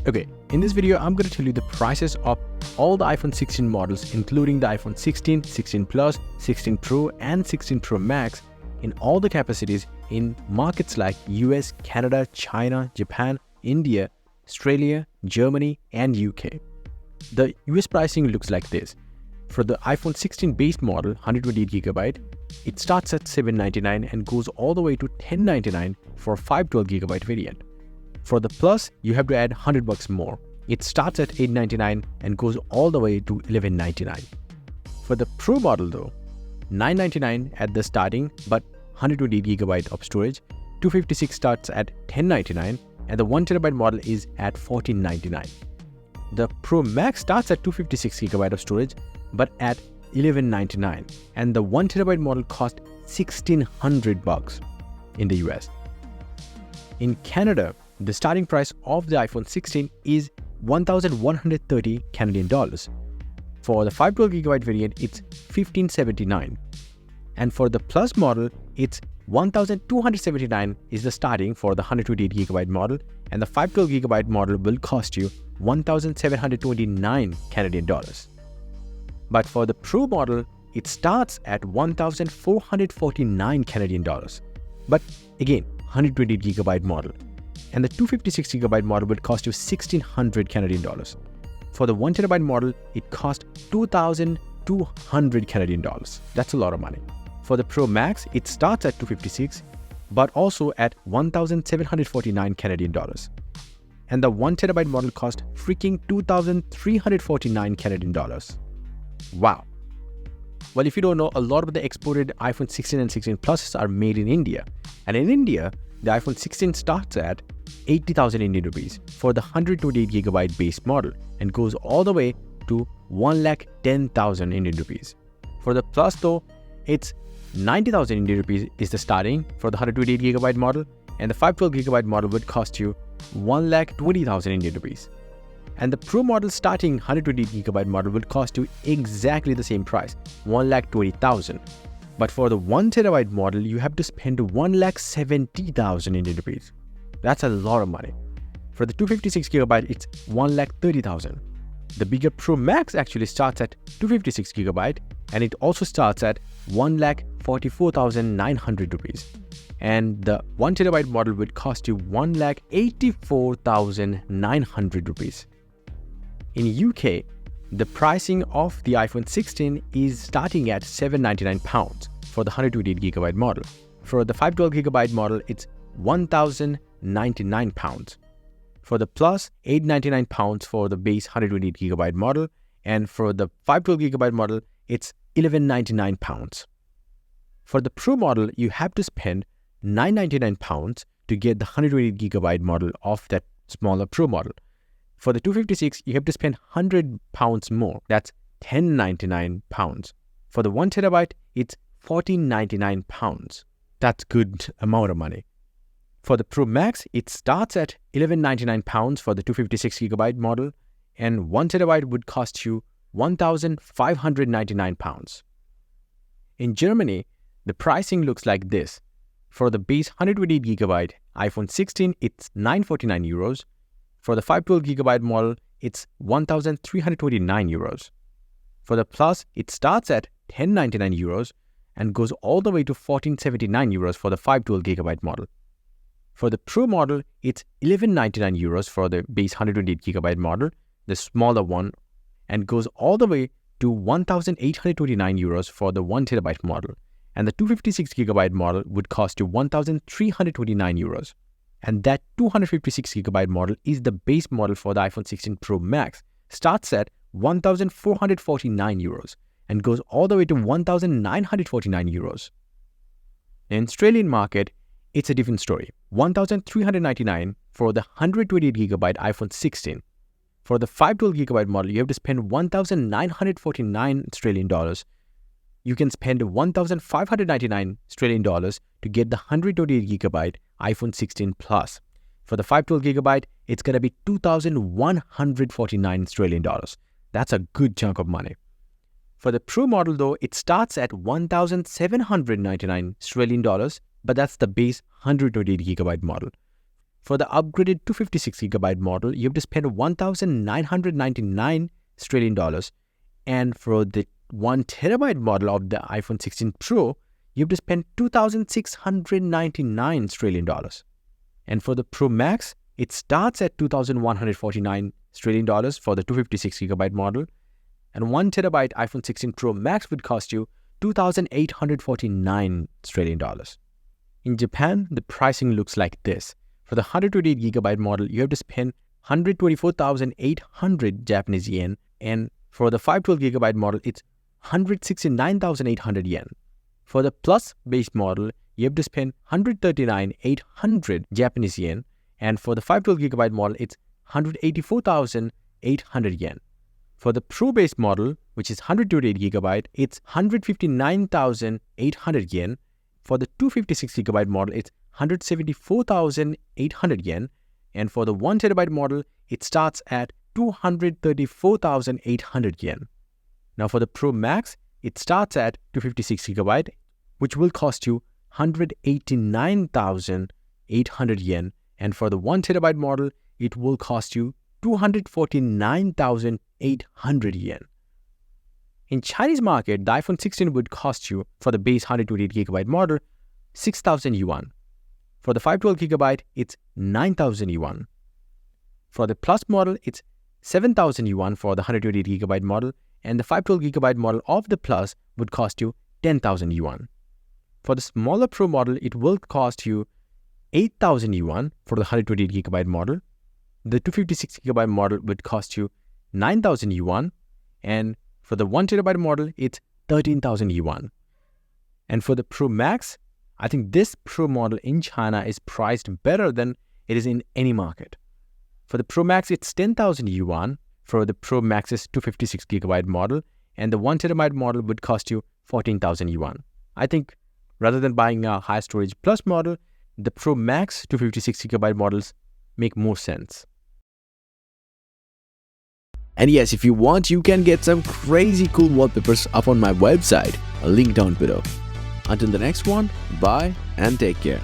Okay, in this video, I'm going to tell you the prices of all the iPhone 16 models, including the iPhone 16, 16 Plus, 16 Pro, and 16 Pro Max in all the capacities in markets like US, Canada, China, Japan, India, Australia, Germany, and UK. The US pricing looks like this. For the iPhone 16 base model, 128GB, it starts at $799 and goes all the way to $1,099 for a 512GB variant. For the Plus, you have to add $100 more. It starts at $899 and goes all the way to $1,199. For the Pro model though, $999 at the starting, but 128GB of storage. 256 starts at $1099 and the 1TB model is at $1499. The Pro Max starts at 256GB of storage, but at $1,199, and the 1TB model costs $1,600 in the US. In Canada, the starting price of the iPhone 16 is 1,130 Canadian dollars. For the 512GB variant, it's $1,579. And for the Plus model, it's 1,279 is the starting for the 128GB model, and the 512GB model will cost you 1,729 Canadian dollars. But for the Pro model, it starts at 1,449 Canadian dollars. But again, 128GB model. And the 256GB model will cost you 1,600 Canadian dollars. For the 1TB model, it costs 2,200 Canadian dollars. That's a lot of money. For the Pro Max, it starts at 256, but also at 1,749 Canadian dollars. And the 1TB model costs freaking 2,349 Canadian dollars. Wow. Well, if you don't know, a lot of the exported iPhone 16 and 16 Plus are made in India. And in India, the iPhone 16 starts at 80,000 Indian rupees for the 128GB base model and goes all the way to 1,10,000 Indian rupees. For the Plus though, it's 90,000 Indian rupees is the starting for the 128GB model, and the 512GB model would cost you 1,20,000 Indian rupees. And the Pro model starting 128GB model would cost you exactly the same price, 1,20,000. But for the 1TB model, you have to spend 1,70,000 Indian rupees. That's a lot of money. For the 256GB, it's 1,30,000. The bigger Pro Max actually starts at 256GB, and it also starts at 1,44,900 rupees. And the 1TB model would cost you 1,84,900 rupees. In UK, the pricing of the iPhone 16 is starting at £799 for the 128GB model. For the 512GB model, it's £1,099. For the Plus, £899 for the base 128GB model, and for the 512GB model, it's £1,199. For the Pro model, you have to spend £999 to get the 128GB model of that smaller Pro model. For the 256, you have to spend £100 more. That's £1,099. For the 1TB, it's £1,499. That's good amount of money. For the Pro Max, it starts at £1,199 for the 256GB model, and 1TB would cost you £1,599. In Germany, the pricing looks like this. For the base 128GB iPhone 16, it's €949. For the 512GB model, it's €1,329. For the Plus, it starts at €1,099 and goes all the way to €1,479 for the 512GB model. For the Pro model, it's €1,199 for the base 128GB model, the smaller one, and goes all the way to €1,829 for the 1TB model. And the 256GB model would cost you €1,329. And that 256GB model is the base model for the iPhone 16 Pro Max, starts at €1,449 and goes all the way to €1,949. In Australian market, it's a different story. $1,399 for the 128GB iPhone 16. For the 512GB model, you have to spend $1,949 Australian dollars. You can spend $1,599 Australian dollars to get the 128GB iPhone 16 Plus. For the 512GB, it's going to be $2,149 Australian dollars. That's a good chunk of money. For the Pro model though, it starts at $1,799 Australian dollars, but that's the base 128GB model. For the upgraded 256GB model, you have to spend 1,999 Australian dollars. And for the 1TB model of the iPhone 16 Pro, you have to spend 2,699 Australian dollars. And for the Pro Max, it starts at 2,149 Australian dollars for the 256GB model. And 1TB iPhone 16 Pro Max would cost you 2,849 Australian dollars. In Japan, the pricing looks like this. For the 128GB model, you have to spend 124,800 Japanese yen, and for the 512GB model, it's 169,800 yen. For the Plus base model, you have to spend 139,800 Japanese yen, and for the 512GB model, it's 184,800 yen. For the Pro base model, which is 128GB, it's 159,800 yen. For the 256GB model, it's 174,800 yen. And for the 1TB model, it starts at 234,800 yen. Now for the Pro Max, it starts at 256GB, which will cost you 189,800 yen. And for the 1TB model, it will cost you 249,800 yen. In Chinese market, the iPhone 16 would cost you, for the base 128GB model, 6,000 yuan. For the 512GB, it's 9,000 yuan. For the Plus model, it's 7,000 yuan for the 128GB model, and the 512GB model of the Plus would cost you 10,000 yuan. For the smaller Pro model, it will cost you 8,000 yuan for the 128GB model. The 256GB model would cost you 9,000 yuan, and for the 1TB model, it's 13,000 yuan. And for the Pro Max, I think this Pro model in China is priced better than it is in any market. For the Pro Max, it's 10,000 yuan for the Pro Max's 256GB model, and the 1TB model would cost you 14,000 yuan. I think rather than buying a high storage Plus model, the Pro Max 256GB models make more sense. And yes, if you want, you can get some crazy cool wallpapers up on my website. A link down below. Until the next one, bye and take care.